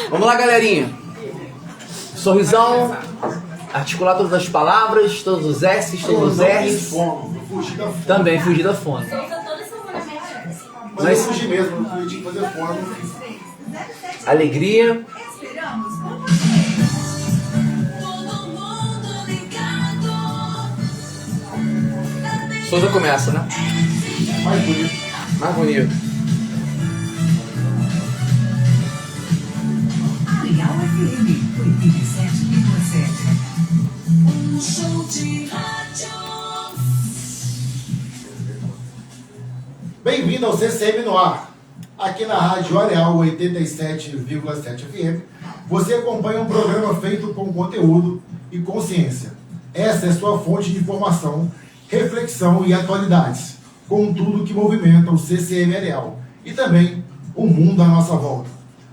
Vamos lá, galerinha. Sorrisão, articular todas as palavras, todos os S's, todos os R's. Também fugir da fome. Mas eu fugi mesmo, eu tinha que fazer fome. Alegria. Souza começa, né? Mais bonito. Mais bonito. Arial FM 87,7. Show de rádio. Bem-vindo ao CCM no ar. Aqui na Rádio Areal 87,7 FM, você acompanha um programa feito com conteúdo e consciência. Essa é sua fonte de informação, reflexão e atualidades, com tudo que movimenta o CCM Areal e também o mundo à nossa volta.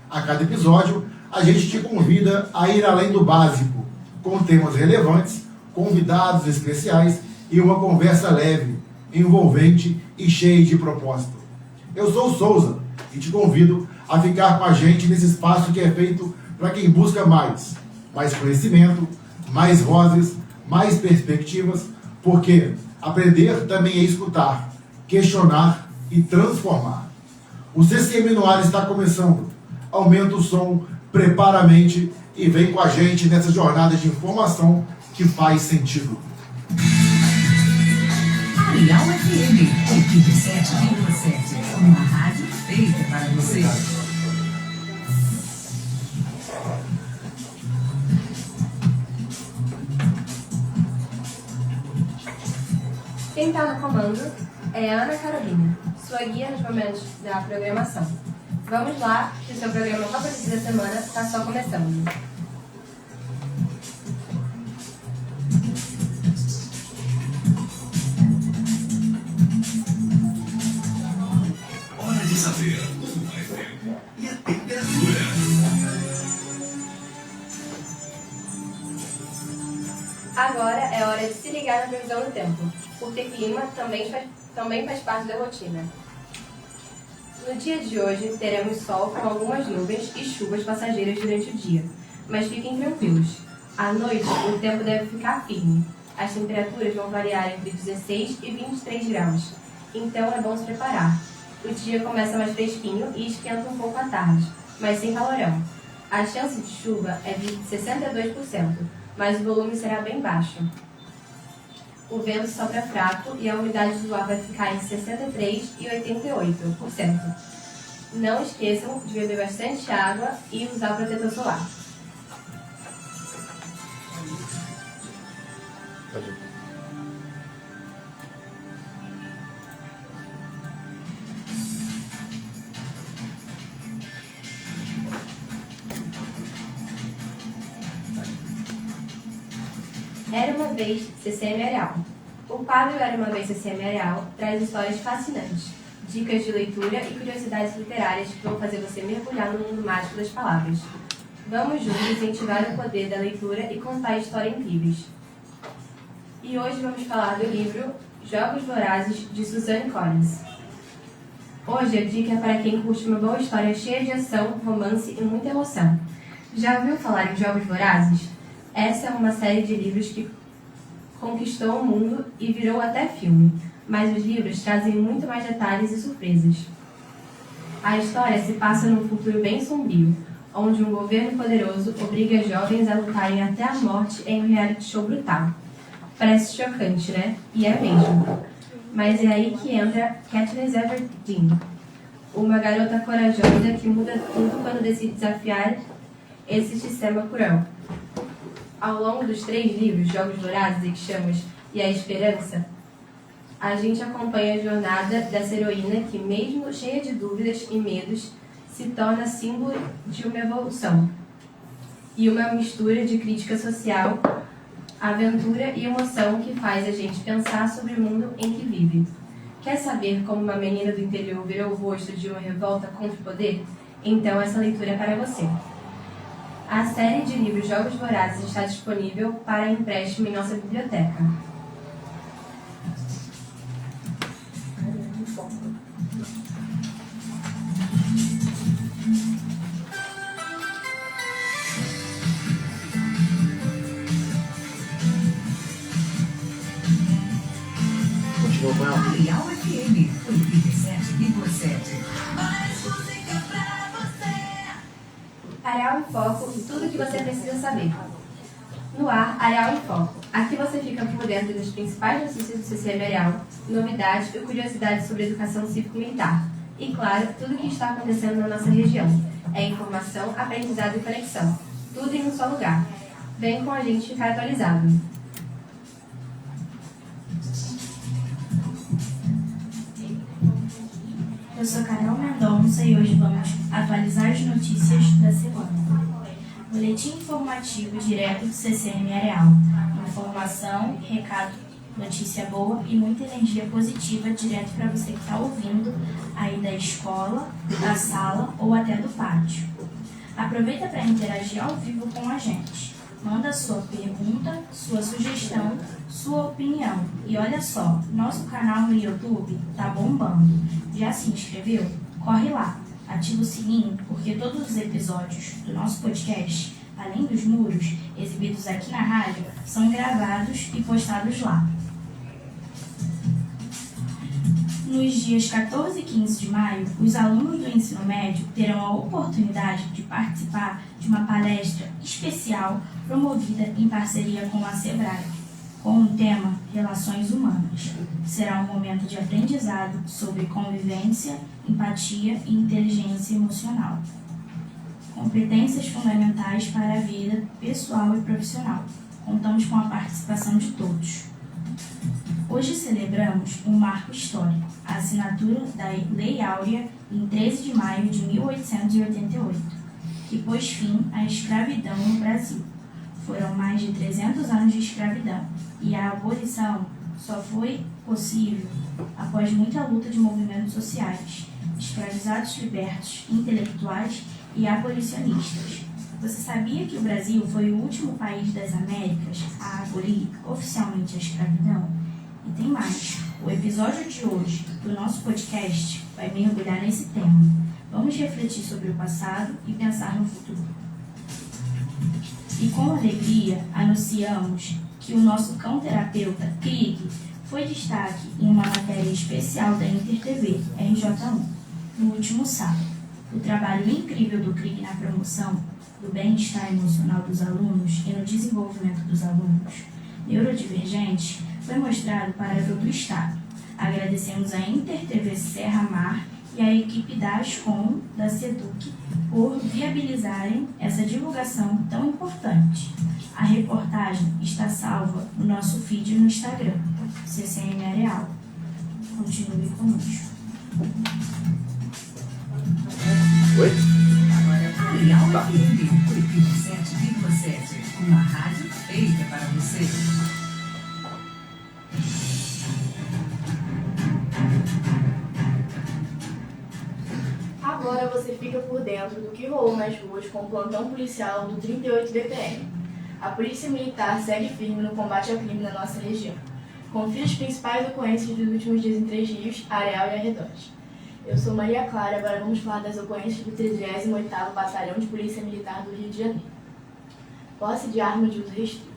A cada episódio, a gente te convida a ir além do básico, com temas relevantes, convidados especiais e uma conversa leve, envolvente e cheia de propósito. Eu sou o Souza e te convido a ficar com a gente nesse espaço que é feito para quem busca mais conhecimento, mais vozes, mais perspectivas, porque aprender também é escutar, questionar e transformar. O CCM no ar está começando. Aumenta o som, prepara a mente e vem com a gente nessa jornada de informação que faz sentido. Arial FM 87,7. Uma rádio feita para você. Quem está no comando é a Ana Carolina, sua guia nos momentos da programação. Vamos lá, que o seu programa favorito da semana está só começando. Hora de saber como vai tempo e a temperatura. Agora é hora de se ligar na previsão do tempo, porque clima também faz parte da rotina. No dia de hoje, teremos sol com algumas nuvens e chuvas passageiras durante o dia, mas fiquem tranquilos. À noite, o tempo deve ficar firme. As temperaturas vão variar entre 16 e 23 graus, então é bom se preparar. O dia começa mais fresquinho e esquenta um pouco à tarde, mas sem calorão. A chance de chuva é de 62%, mas o volume será bem baixo. O vento sopra fraco e a umidade do ar vai ficar entre 63% e 88%. Não esqueçam de beber bastante água e usar protetor solar. Era uma vez CCM Areal. O quadro Era uma vez CCM Areal traz histórias fascinantes, dicas de leitura e curiosidades literárias que vão fazer você mergulhar no mundo mágico das palavras. Vamos juntos incentivar o poder da leitura e contar histórias incríveis. E hoje vamos falar do livro Jogos Vorazes, de Suzanne Collins. Hoje a dica é para quem curte uma boa história cheia de ação, romance e muita emoção. Já ouviu falar em Jogos Vorazes? Essa é uma série de livros que conquistou o mundo e virou até filme, mas os livros trazem muito mais detalhes e surpresas. A história se passa num futuro bem sombrio, onde um governo poderoso obriga jovens a lutarem até a morte em um reality show brutal. Parece chocante, né? E é mesmo. Mas é aí que entra Katniss Everdeen, uma garota corajosa que muda tudo quando decide desafiar esse sistema cruel. Ao longo dos 3 livros, Jogos Vorazes e Chamas e a Esperança, a gente acompanha a jornada dessa heroína que, mesmo cheia de dúvidas e medos, se torna símbolo de uma evolução e uma mistura de crítica social, aventura e emoção que faz a gente pensar sobre o mundo em que vive. Quer saber como uma menina do interior virou o rosto de uma revolta contra o poder? Então essa leitura é para você. A série de livros Jogos Vorazes está disponível para empréstimo em nossa biblioteca. Vou com ela. Arial FM 87,7. Areal em Foco e tudo o que você precisa saber. No ar, Areal em Foco. Aqui você fica por dentro das principais notícias do CCM Areal, novidades e curiosidades sobre educação cívico-militar. E, claro, tudo o que está acontecendo na nossa região. É informação, aprendizado e conexão. Tudo em um só lugar. Vem com a gente ficar atualizado. Eu sou Carol Mendonça e hoje vamos atualizar as notícias da semana. Boletim informativo direto do CCM Areal. Informação, recado, notícia boa e muita energia positiva direto para você que está ouvindo aí da escola, da sala ou até do pátio. Aproveita para interagir ao vivo com a gente. Manda sua pergunta, sua sugestão, sua opinião. E olha só, nosso canal no YouTube tá bombando. Já se inscreveu? Corre lá, ativa o sininho, porque todos os episódios do nosso podcast, além dos muros, exibidos aqui na rádio, são gravados e postados lá. Nos dias 14 e 15 de maio, os alunos do ensino médio terão a oportunidade de participar de uma palestra especial promovida em parceria com a SEBRAE, com o tema Relações Humanas. Será um momento de aprendizado sobre convivência, empatia e inteligência emocional. Competências fundamentais para a vida pessoal e profissional. Contamos com a participação de todos. Hoje celebramos um marco histórico, a assinatura da Lei Áurea em 13 de maio de 1888, que pôs fim à escravidão no Brasil. Foram mais de 300 anos de escravidão e a abolição só foi possível após muita luta de movimentos sociais, escravizados libertos, intelectuais e abolicionistas. Você sabia que o Brasil foi o último país das Américas a abolir oficialmente a escravidão? E tem mais. O episódio de hoje do nosso podcast vai mergulhar nesse tema. Vamos refletir sobre o passado e pensar no futuro. E com alegria anunciamos que o nosso cão-terapeuta, Krieg, foi destaque em uma matéria especial da InterTV, RJ1, no último sábado. O trabalho incrível do Krieg na promoção do bem-estar emocional dos alunos e no desenvolvimento dos alunos neurodivergentes foi mostrado para todo o Estado. Agradecemos a InterTV Serra Mar e a equipe da Ascom, da SEDUC, por viabilizarem essa divulgação tão importante. A reportagem está salva no nosso feed no Instagram, CCM Areal. Continue conosco. Oi? Arial FM 87,7. Uma rádio feita para você. Agora você fica por dentro do que rolou nas ruas com o plantão policial do 38 DPM. A Polícia Militar segue firme no combate ao crime na nossa região. Confira as principais ocorrências dos últimos dias em Três Rios, Areal e arredores. Eu sou Maria Clara, agora vamos falar das ocorrências do 38º Batalhão de Polícia Militar do Rio de Janeiro. Posse de arma de uso restrito.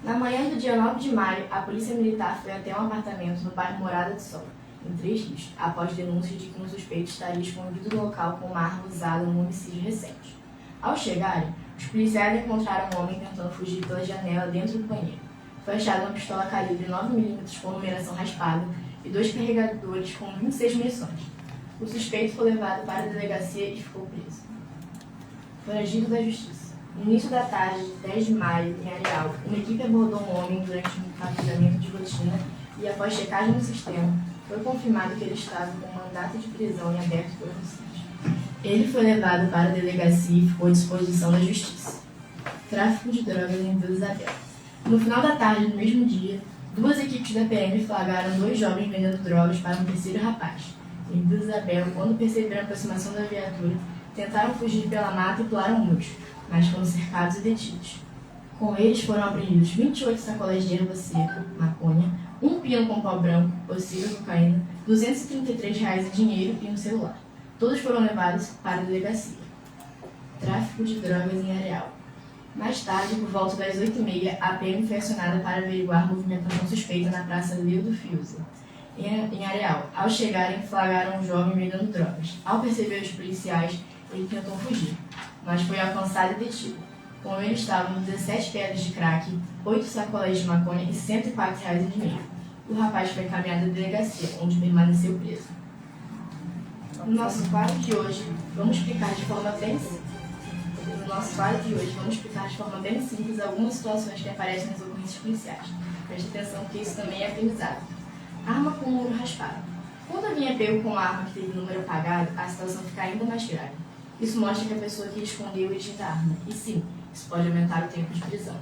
Na manhã do dia 9 de maio, a Polícia Militar foi até um apartamento no bairro Morada do Sol, em Três Rios, após denúncias de que um suspeito estaria escondido no local com uma arma usada num homicídio recente. Ao chegarem, os policiais encontraram um homem tentando fugir pela janela dentro do banheiro. Foi achada uma pistola calibre 9mm com numeração raspada e 2 carregadores com 26 munições. O suspeito foi levado para a delegacia e ficou preso. Foragido da Justiça. No início da tarde de 10 de maio, em Areal, uma equipe abordou um homem durante um patrulhamento de rotina e, após checagem no sistema, foi confirmado que ele estava com mandato de prisão em aberto por homicídio. Ele foi levado para a delegacia e ficou à disposição da Justiça. Tráfico de drogas em Vila Isabel. No final da tarde do mesmo dia, 2 equipes da PM flagraram 2 jovens vendendo drogas para um terceiro rapaz. Em Vila Isabel, quando perceberam a aproximação da viatura, tentaram fugir pela mata e pularam muros, mas foram cercados e detidos. Com eles foram apreendidos 28 sacolas de erva seca, maconha, um pino com pó branco, possível cocaína, R$233 em dinheiro e um celular. Todos foram levados para a delegacia. Tráfico de drogas em Areal. Mais tarde, por volta das 8h30, a PM foi acionada para averiguar movimentação suspeita na Praça Leo do Fiuza. em Areal. Ao chegarem, flagraram um jovem vendendo drogas. Ao perceber os policiais, ele tentou fugir, mas foi alcançado e detido. Com ele estavam 17 pedras de crack, 8 sacolas de maconha e R$ 104 em dinheiro. O rapaz foi encaminhado à delegacia, onde permaneceu preso. No nosso quadro de hoje, vamos explicar de forma bem simples algumas situações que aparecem nas ocorrências policiais. Preste atenção que isso também é aprendizado. Arma com número raspado. Quando alguém é pego com uma arma que teve número apagado, a situação fica ainda mais grave. Isso mostra que a pessoa que escondeu e tinha a arma. E sim, isso pode aumentar o tempo de prisão.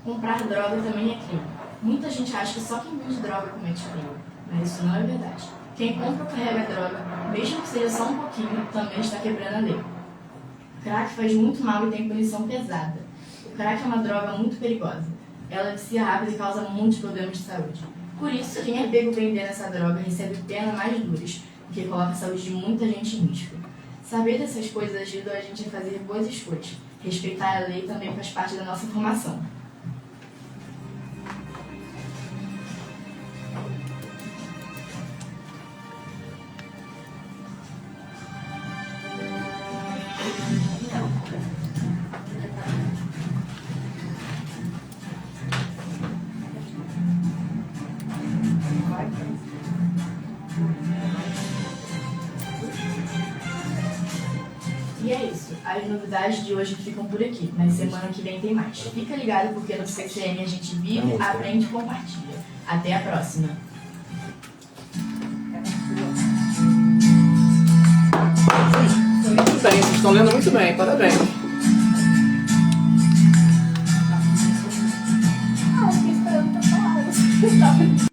Comprar droga também é crime. Muita gente acha que só quem vende droga comete crime, mas isso não é verdade. Quem compra ou carrega droga, mesmo que seja só um pouquinho, também está quebrando a lei. Crack faz muito mal e tem punição pesada. O crack é uma droga muito perigosa. Ela vicia rápido e causa muitos problemas de saúde. Por isso, quem é pego vendendo essa droga recebe pena mais duras, porque coloca a saúde de muita gente em risco. Saber dessas coisas ajuda a gente a fazer boas escolhas. Respeitar a lei também faz parte da nossa formação. E é isso. As novidades de hoje ficam por aqui. Na semana que vem tem mais. Fica ligado porque no CCM a gente vive, aprende e compartilha. Até a próxima. Muito bem, vocês estão lendo muito bem, parabéns. Fiquei esperando pra falar.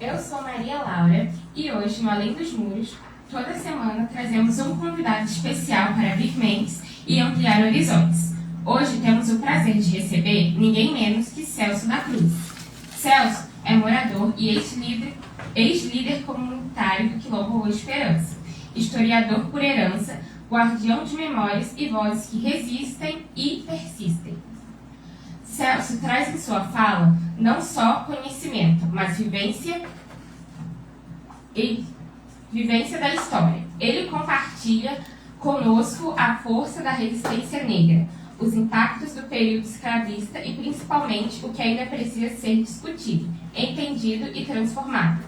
Eu sou Maria Laura e hoje, no Além dos Muros, toda semana trazemos um convidado especial para abrir mentes e ampliar horizontes. Hoje temos o prazer de receber ninguém menos que Celso da Cruz. Celso é morador e ex-líder comunitário do Quilombo Boa Esperança, historiador por herança, guardião de memórias e vozes que resistem e persistem. Celso traz em sua fala não só conhecimento, mas vivência da história. Ele compartilha conosco a força da resistência negra, os impactos do período escravista e principalmente o que ainda precisa ser discutido, entendido e transformado.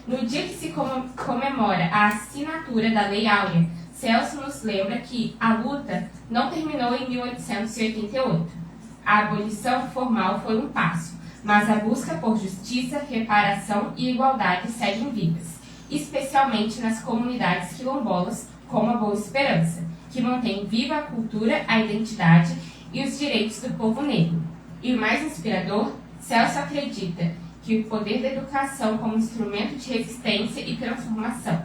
No dia que se comemora a assinatura da Lei Áurea, Celso nos lembra que a luta não terminou em 1888. A abolição formal foi um passo, mas a busca por justiça, reparação e igualdade seguem vivas, especialmente nas comunidades quilombolas, como a Boa Esperança, que mantém viva a cultura, a identidade e os direitos do povo negro. E o mais inspirador, Celso acredita que o poder da educação como instrumento de resistência e transformação.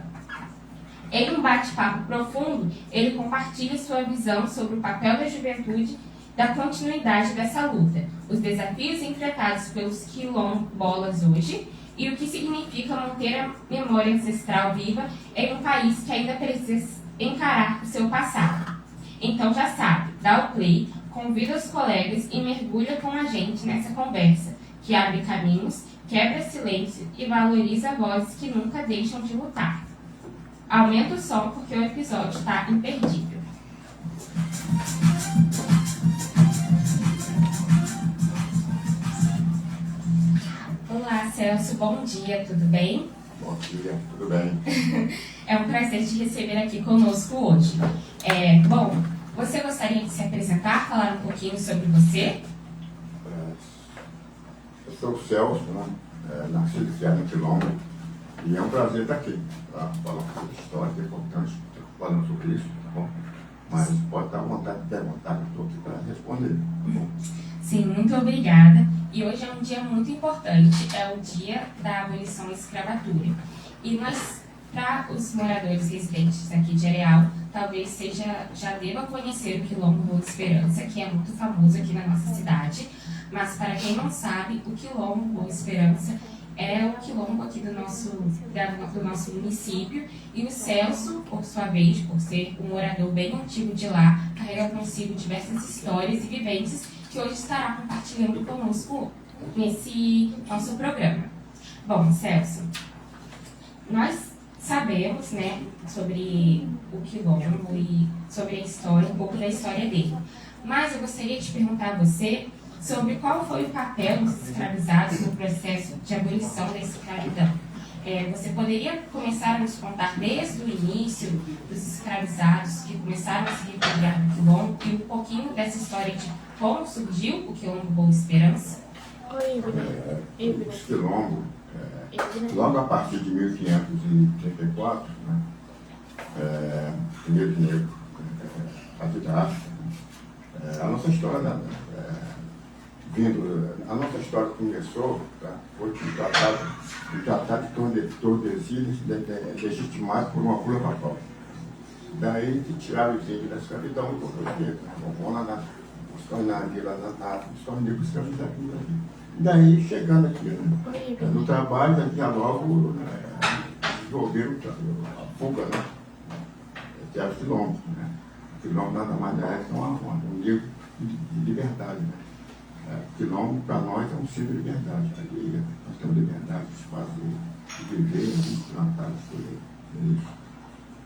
Em um bate-papo profundo, ele compartilha sua visão sobre o papel da juventude, da continuidade dessa luta, os desafios enfrentados pelos quilombolas hoje e o que significa manter a memória ancestral viva em um país que ainda precisa encarar o seu passado. Então já sabe, dá o play, convida os colegas e mergulha com a gente nessa conversa, que abre caminhos, quebra silêncio e valoriza vozes que nunca deixam de lutar. Aumenta o som porque o episódio está imperdível. Olá, Celso, bom dia, tudo bem? Bom dia, tudo bem? É um prazer te receber aqui conosco hoje. Bom, você gostaria de se apresentar, falar um pouquinho sobre você? Eu sou o Celso, né? Nascido e criado em Quilombo, e é um prazer estar aqui para falar sobre história, que é importante, falando sobre isso, tá bom? Mas pode estar à vontade de perguntar, eu estou aqui para responder, tá bom? Sim, muito obrigada. E hoje é um dia muito importante, é o dia da abolição da escravatura. E nós, para os moradores residentes aqui de Areal, talvez já deva conhecer o Quilombo Boa Esperança, que é muito famoso aqui na nossa cidade. Mas para quem não sabe, o Quilombo Boa Esperança é o quilombo aqui do nosso município. E o Celso, por sua vez, por ser um morador bem antigo de lá, carrega consigo diversas histórias e vivências que hoje estará compartilhando conosco nesse nosso programa. Bom, Celso, nós sabemos, né, sobre o Quilombo e sobre a história, um pouco da história dele. Mas eu gostaria de perguntar a você sobre qual foi o papel dos escravizados no processo de abolição da escravidão. Você poderia começar a nos contar desde o início dos escravizados que começaram a se refugiar no Quilombo e um pouquinho dessa história de como surgiu o Quilombo Boa Esperança? Os Quilombo, logo a partir de 1534, né, primeiro de negro, a partir da África, a nossa história, a nossa história começou, tá, foi um tratado de Tordesilhas legitimado por uma bula papal. Daí que tiraram os índios da escravidão e botou os negros, os negros escravizados no Brasil. Daí, chegando aqui no trabalho, já logo desenvolveram a fuga, né? Que era o Quilombo, né? O Quilombo nada mais é que um livro de liberdade, né? Quilombo, para nós, é um símbolo de liberdade. Ali nós temos liberdade de fazer, de viver, de plantar, de colher.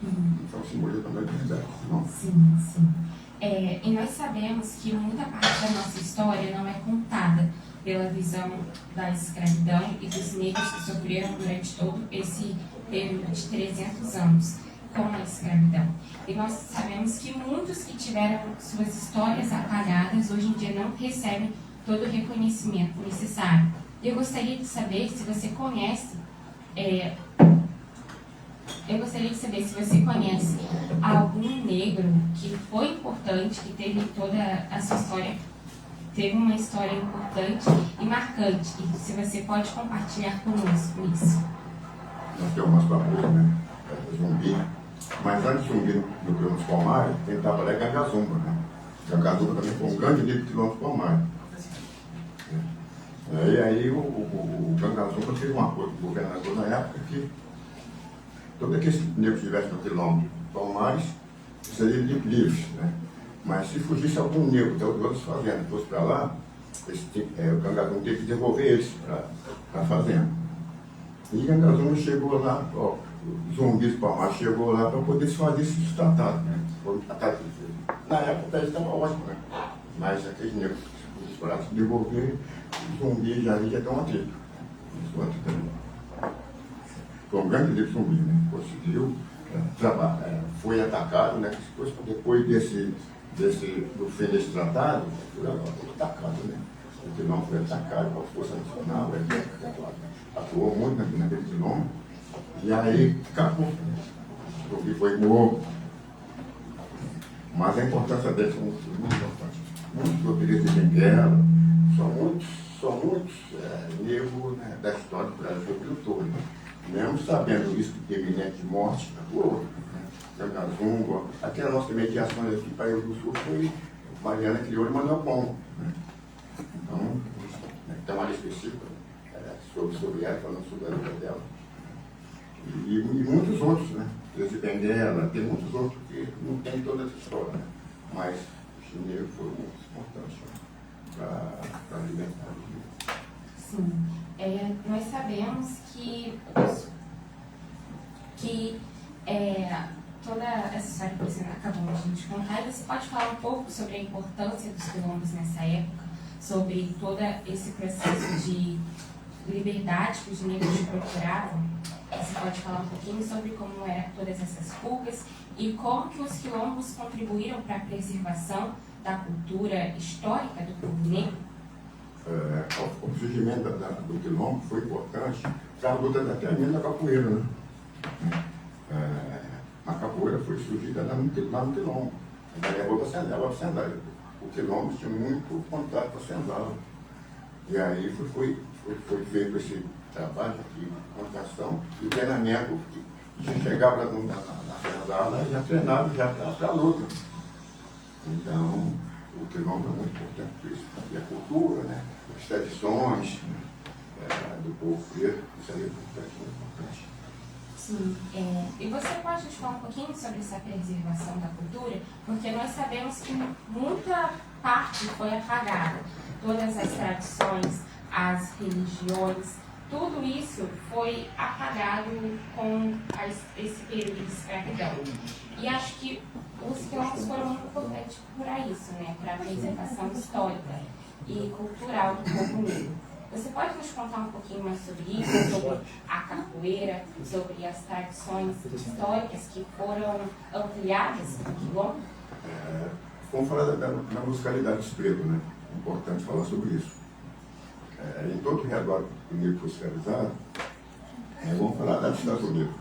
Então, simboliza também a liberdade. Sim, sim. E nós sabemos que muita parte da nossa história não é contada pela visão da escravidão e dos negros que sofreram durante todo esse período de 300 anos com a escravidão. E nós sabemos que muitos que tiveram suas histórias apagadas hoje em dia não recebem todo o reconhecimento necessário. Eu gostaria de saber se você conhece algum negro que foi importante, que teve toda a sua história teve uma história importante e marcante. E se você pode compartilhar conosco isso. Nós temos umas papoeiras, né? Zumbi. Mas antes de Zumbi, no Quilombo dos Palmares, quem estava lá é Gangazumba, né? Gangazumba também foi um grande líder do Quilombo dos Palmares. E aí o Gangazumba fez um acordo com o governador na época que todo aquele negro que estivesse no Quilombo dos Palmares seria livres, né? Mas se fugisse algum negro das outras fazendas, fosse para lá, o Gangazumba teve que devolver eles para a fazenda. E Gangazumba chegou lá, ó, o Zumbi dos Palmares chegou lá para poder se fazer esse tratado, né? Foi um tratado que ele fez. Na época ele estava ótimo, né? Mas aqueles negros que foram se devolver, o Zumbi já deu um atrito. Foi um grande livro Zumbi, né? Conseguiu trabalhar, foi atacado, né? Depois do fim desse tratado, foi atacado, né? O Quilombo foi atacado com a Força Nacional, atuou muito naquele Quilombo, e aí acabou. O Zumbi foi morto. Mas a importância dele é muito importante. Muitos roteiristas de Benguela, são muitos negros, né, da história do Brasil pelo todo. Mesmo sabendo o risco iminente de morte, atuou. Gangazumba, até a nossa mediação aqui para o do Sul foi Mariana Crioulo e Manuel Pombo. Né? Então, tem uma área específica sobre ela, falando sobre a vida dela. E muitos outros, né? Esse Benguela, tem muitos outros que não tem toda essa história, né? Mas o chineiro foi muito importante para alimentar o Rio. Sim. Nós sabemos que toda essa história que você acabou de nos contar, você pode falar um pouco sobre a importância dos quilombos nessa época, sobre todo esse processo de liberdade que os negros procuravam? Você pode falar um pouquinho sobre como eram todas essas fugas e como que os quilombos contribuíram para a preservação da cultura histórica do povo negro? O surgimento do quilombo foi importante para a luta até mesmo da capoeira, né? A capoeira foi surgida lá no quilombo. Ela levou para a senzala. O quilombo tinha muito contato com a senzala. E aí foi feito esse trabalho de contação e treinamento que chegava na senzala já treinado já para a luta. Então, o quilombo é muito importante por isso. E a cultura, né? As tradições do povo preto, isso aí é muito importante. Sim, e você pode nos falar um pouquinho sobre essa preservação da cultura? Porque nós sabemos que muita parte foi apagada. Todas as tradições, as religiões, tudo isso foi apagado com esse período de escravidão. E acho que os quilombos foram muito importantes para isso, né? Para a preservação histórica e cultural do povo negro. Você pode nos contar um pouquinho mais sobre isso, sobre a capoeira, sobre as tradições históricas que foram ampliadas no quilombo? Vamos falar da musicalidade dos pretos, né? É importante falar sobre isso. Em todo o redor do negro foi escravizado, vamos falar dos Estados Unidos.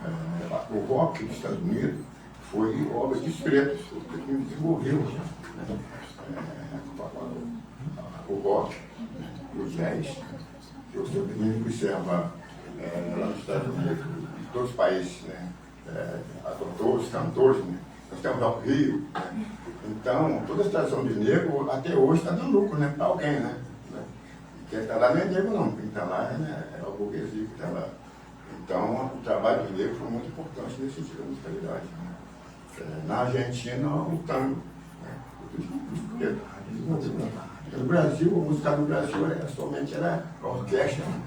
Né? O rock dos Estados Unidos foi obra dos pretos, que desenvolveu, né? O rock, o jazz, que eu sempre observo lá nos Estados Unidos, em todos os países, né? Atores, cantores, né? Nós temos o Rio, né? Então, toda a tradição de negro até hoje está dando lucro, né? Para alguém, né? Quem está lá não é negro não, quem está lá é o burguesia que está lá. Então, o trabalho do negro foi muito importante nesse sentido da musicalidade. Né? Na Argentina, o tango. Né? No Brasil, a música do Brasil somente era a orquestra. Né?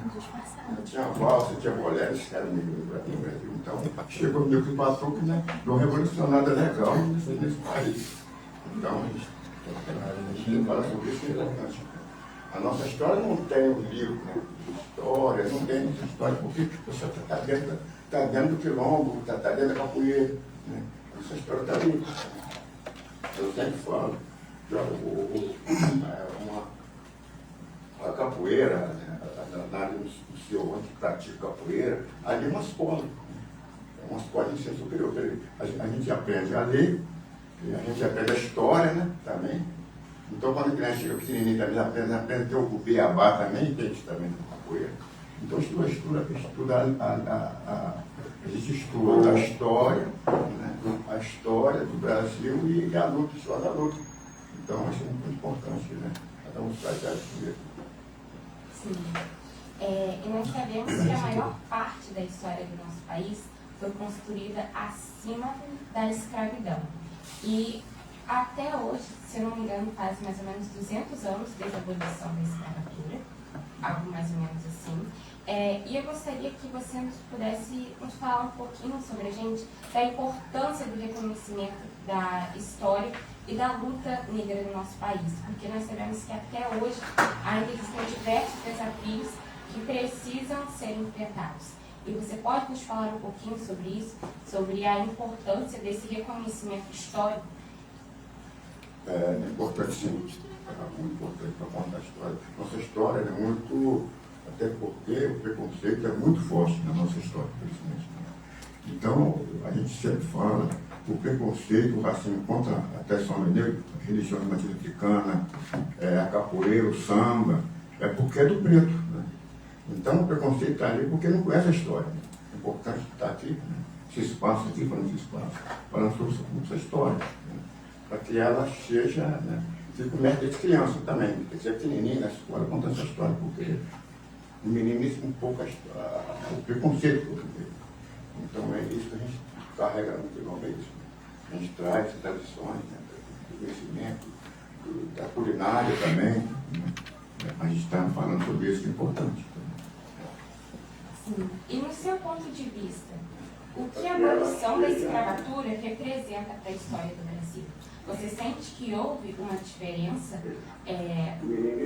Tinha valsa, tinha bolero, esse cara negro no Brasil. Então, chegou o negro que passou, que né, deu uma revolucionada legal nesse país. Então, a gente fala sobre isso, que é importante. A nossa história não tem um livro, né? História, não tem história, porque você está dentro do quilombo, está dentro da capoeira. Né? Essa história está ali. Eu sempre falo, a capoeira, né? Na área do seu onde pratica capoeira, ali é uma escola. É uma escola de ensino superior. A gente aprende a ler, a gente aprende a história, né? Também. Então, quando a criança chega pequenininha, também aprende a ter o beabá também, tem isso também na capoeira. Então, a gente estuda a história, né? A história do Brasil e a luta, a história da luta. Então, isso é muito importante, né? Cada um faz isso mesmo. Sim. E nós sabemos que a maior parte da história do nosso país foi construída acima da escravidão. E até hoje, se eu não me engano, faz mais ou menos 200 anos desde a abolição da escravatura, algo mais ou menos assim. E eu gostaria que você nos pudesse nos falar um pouquinho sobre a gente da importância do reconhecimento da história e da luta negra no nosso país, porque nós sabemos que até hoje ainda existem diversos desafios que precisam ser enfrentados. E você pode nos falar um pouquinho sobre isso, sobre a importância desse reconhecimento histórico? É importante, sim. É muito importante para contar a história. Nossa história é muito, até porque o preconceito é muito forte na nossa história, principalmente. Então, a gente sempre fala o preconceito, o racismo contra a tradição negra, a religião de matriz africana, a capoeira, o samba, é porque é do preto, né? Então, o preconceito está ali porque não conhece a história. É importante estar aqui, né? Esse espaço aqui, falando desse espaço, falando sobre essa história, né? Para que ela seja, né? Fica o mestre desde criança também, tem que ser pequenininho na escola contando essa história, porque o menino inicia um pouco o preconceito. Então, é isso que a gente carrega no Quilombo, é isso. A gente traz essas tradições, né? Do conhecimento, da culinária também, né? A gente está falando sobre isso, que é importante. Sim. E no seu ponto de vista, o que a abolição da escravatura representa para a história do Brasil? Você sente que houve uma diferença?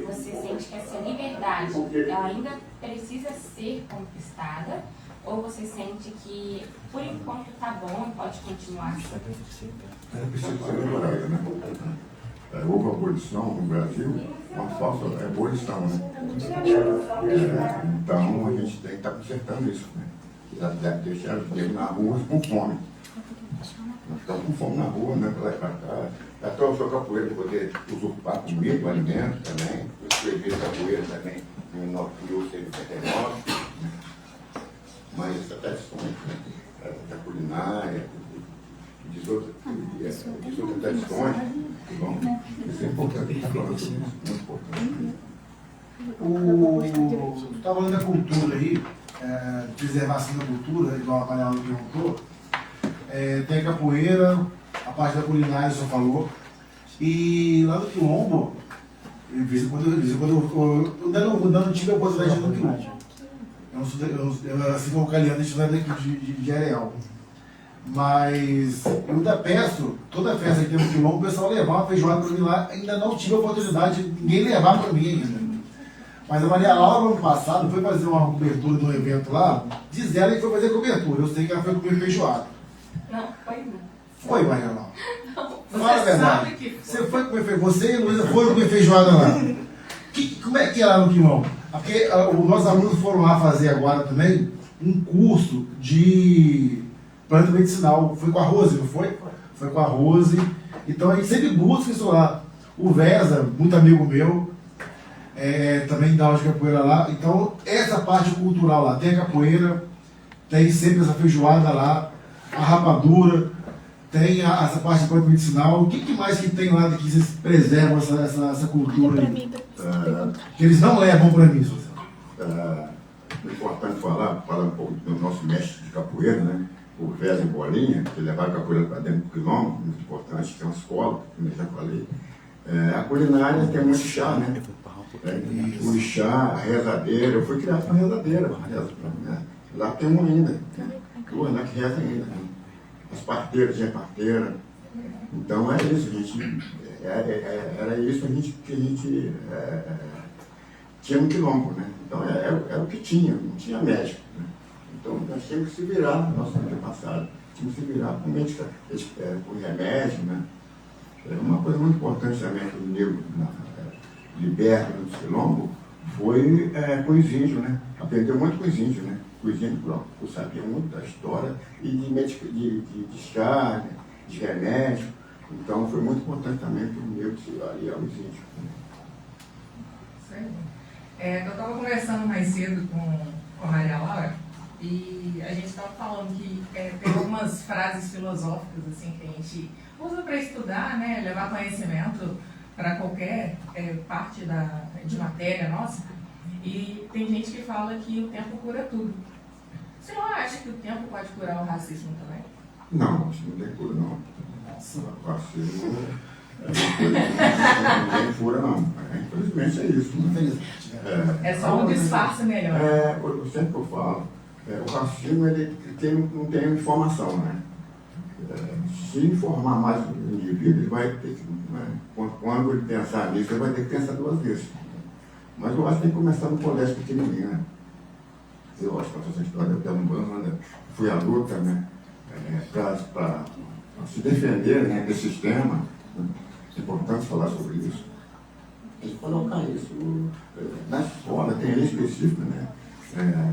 Você sente que essa liberdade ela ainda precisa ser conquistada? Ou você sente que, por enquanto, está bom e pode continuar? Precisa ser melhorada, né? Houve abolição no Brasil, uma falsa abolição, né? Então a gente tem que estar consertando isso, né? Já deve deixar os negros na rua com fome. Nós estamos com fome na rua, né? Para lá e para cá. Até o seu capoeira poder usurpar comida, alimento também. Eu escrevi capoeira também em 1979. Mas essa tradição, né? Da culinária, de outras tradições, isso é importante, está falando sobre isso, muito importante. Você está falando da cultura aí, preservação da cultura, igual a Mariana perguntou, tem a capoeira, a parte da culinária, o senhor falou, e lá no Quilombo, eu ainda não tive a oportunidade de ir no Quilombo. Assim como o Caliano, a gente não é daqui de Areal. Mas eu ainda peço, toda festa que tem no Quilombo, o pessoal levar uma feijoada para mim lá, ainda não tive a oportunidade de ninguém levar para mim ainda. Mas a Maria Laura, no ano passado, foi fazer uma cobertura de um evento lá, diz ela que foi fazer cobertura, eu sei que ela foi comer feijoada. Não, foi não. Foi, Maria Laura. Não, fala a verdade. Você foi comer feijoada, você e a Luísa foram comer feijoada lá. Como é que é lá no Quilombo? Porque os nossos alunos foram lá fazer agora também um curso de planta medicinal. Foi com a Rose, não foi? Foi com a Rose. Então a gente sempre busca isso lá. O Vesa, muito amigo meu, também dá aula de capoeira lá. Então essa parte cultural lá, tem a capoeira, tem sempre essa feijoada lá, a rapadura, tem essa parte de planta medicinal. O que mais que tem lá que vocês preservam essa cultura aí? Que eles não levam para mim, é importante falar um pouco do nosso mestre de capoeira, né? O Vesa em Bolinha, que levaram a capoeira para dentro do Quilombo, muito importante, que é uma escola, como eu já falei. A culinária tem muito chá, né? O chá, a rezadeira, eu fui criado com a rezadeira, né? Lá tem uma ainda, duas lá que reza ainda, né? As parteiras, tinha parteira. Então é isso, a gente. Era isso que a gente tinha no Quilombo, né? Então era o que tinha, não tinha médico, né? Então nós tínhamos que se virar no nosso antepassado, tínhamos que se virar com médico, com remédio, né? Uma coisa muito importante também que o negro liberto do Quilombo foi com os índios, né? Aprendeu muito com os índios, né? Os índios sabia muito da história e de chá, de remédio. Então foi muito importante também para o meu e aos índios. Isso aí. Eu estava conversando mais cedo com a Maria Laura e a gente estava falando que tem algumas frases filosóficas assim, que a gente usa para estudar, né, levar conhecimento para qualquer parte de matéria nossa. E tem gente que fala que o tempo cura tudo. Você não acha que o tempo pode curar o racismo também? Não, acho que não tem cura, não. O racismo não cura, não. Infelizmente é isso. Né? É só um disfarce melhor. Sempre que eu falo, o racismo ele não tem informação, né? Se informar mais o indivíduo, ele vai ter que, né? Quando ele pensar nisso, ele vai ter que pensar duas vezes. Mas eu acho que tem que começar no colégio pequenininho, né? Eu acho que essa história da Umbanda, fui à luta, né? Para se defender, né, desse sistema, né? É importante falar sobre isso. Tem que colocar isso na escola, tem lei específica, né?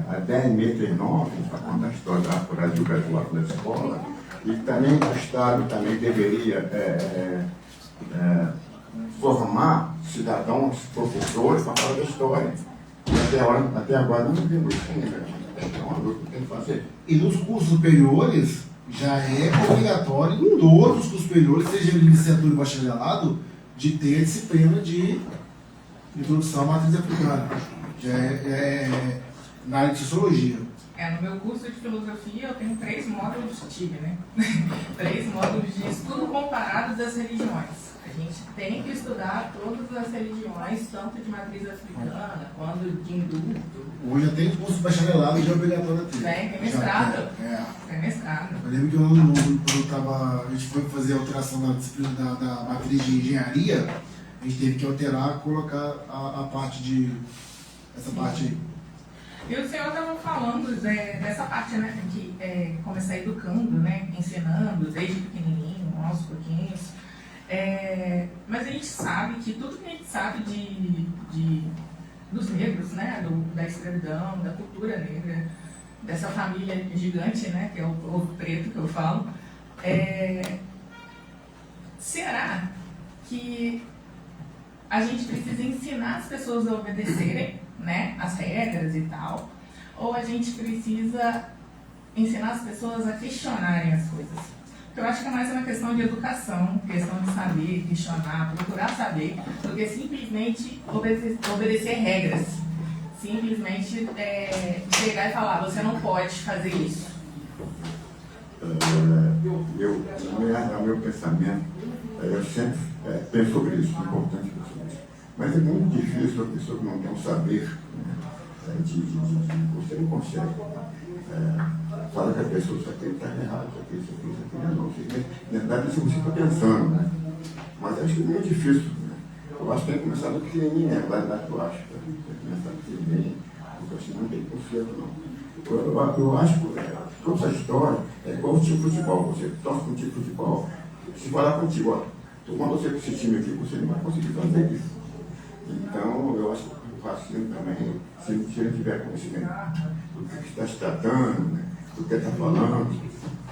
A 1069, para contar a história da Brasil Graduado da escola, e também o Estado também deveria formar cidadãos, professores, para falar da história. E até agora não vimos isso ainda. É uma luta que tem que fazer. E nos cursos superiores, já é obrigatório em todos os cursos superiores, seja licenciatura e bacharelado, de ter a disciplina de introdução à matriz africana. Já é na área de sociologia. No meu curso de filosofia eu tenho 3 módulos, né? 3 módulos de estudo comparado das religiões. A gente tem que estudar todas as religiões, tanto de matriz africana quanto de hindu. Hoje já tem curso bacharelado, já é obrigatório ter. Tem mestrado. Tem mestrado. Eu lembro que no ano novo, quando a gente foi fazer a alteração da disciplina da matriz de engenharia, a gente teve que alterar, colocar a parte de. Essa parte aí. E o senhor estava falando dessa parte, né, que começar educando, né, ensinando desde pequenininho, aos pouquinhos. Mas a gente sabe que tudo que a gente sabe dos negros, né, da escravidão, da cultura negra, dessa família gigante, né, que é o povo preto que eu falo, será que a gente precisa ensinar as pessoas a obedecerem, né, as regras e tal, ou a gente precisa ensinar as pessoas a questionarem as coisas? Eu acho que é mais uma questão de educação, questão de saber, questionar, procurar saber, do que simplesmente obedecer regras. Simplesmente chegar e falar, você não pode fazer isso. O meu pensamento, eu sempre penso sobre isso, é importante pensar sobre isso. Mas é muito difícil a pessoa que não tem um saber, né, você não consegue falar que a pessoa isso aqui está errado, isso aqui não. Na verdade, isso você está pensando, né? Mas acho que é muito difícil. Né? Eu acho que tem que começar do pequenininho, né? Lá eu acho. Tem que começar do pequenininho, porque assim não tem conserto, não. Eu acho que toda essa história é igual o time de futebol. Você torce com o time de futebol, se falar contigo, ó, tomando você com esse time aqui, você não vai conseguir fazer isso. Então, eu acho que o racismo também, se ele tiver conhecimento do que está se tratando, né, do que está falando,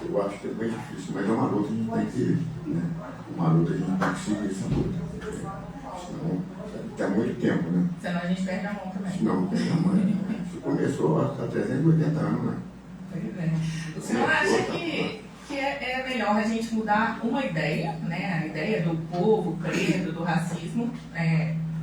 eu acho que é bem difícil, mas é uma luta, a gente tem que, né, a gente tem que seguir essa luta. Senão, tem muito tempo, né? Senão a gente perde a mão também. Senão não perde a mão. Isso começou há 380 anos, né? Pois é. O senhor acha que é melhor a gente mudar uma ideia, né? A ideia do povo preto, do racismo.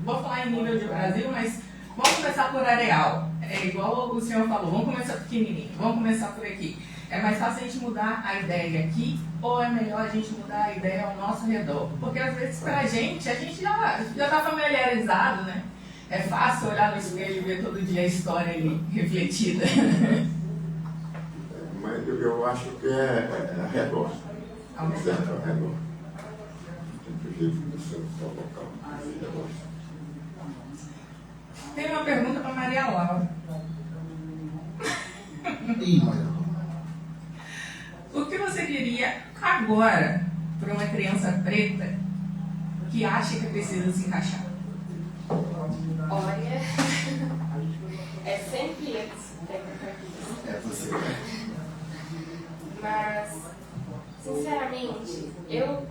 Vou falar em nível de Brasil, mas vamos começar por areal. É igual o senhor falou, vamos começar pequenininho, vamos começar por aqui. É mais fácil a gente mudar a ideia aqui ou é melhor a gente mudar a ideia ao nosso redor? Porque às vezes pra gente, a gente já está familiarizado, né? É fácil olhar no espelho e ver todo dia a história ali refletida. Mas eu acho que é redor. Certo, é redor. Tem que ver no seu local. Tem uma pergunta para Maria Laura. O que você diria agora para uma criança preta que acha que precisa se encaixar? Olha, é sempre isso. É você. Mas, sinceramente, eu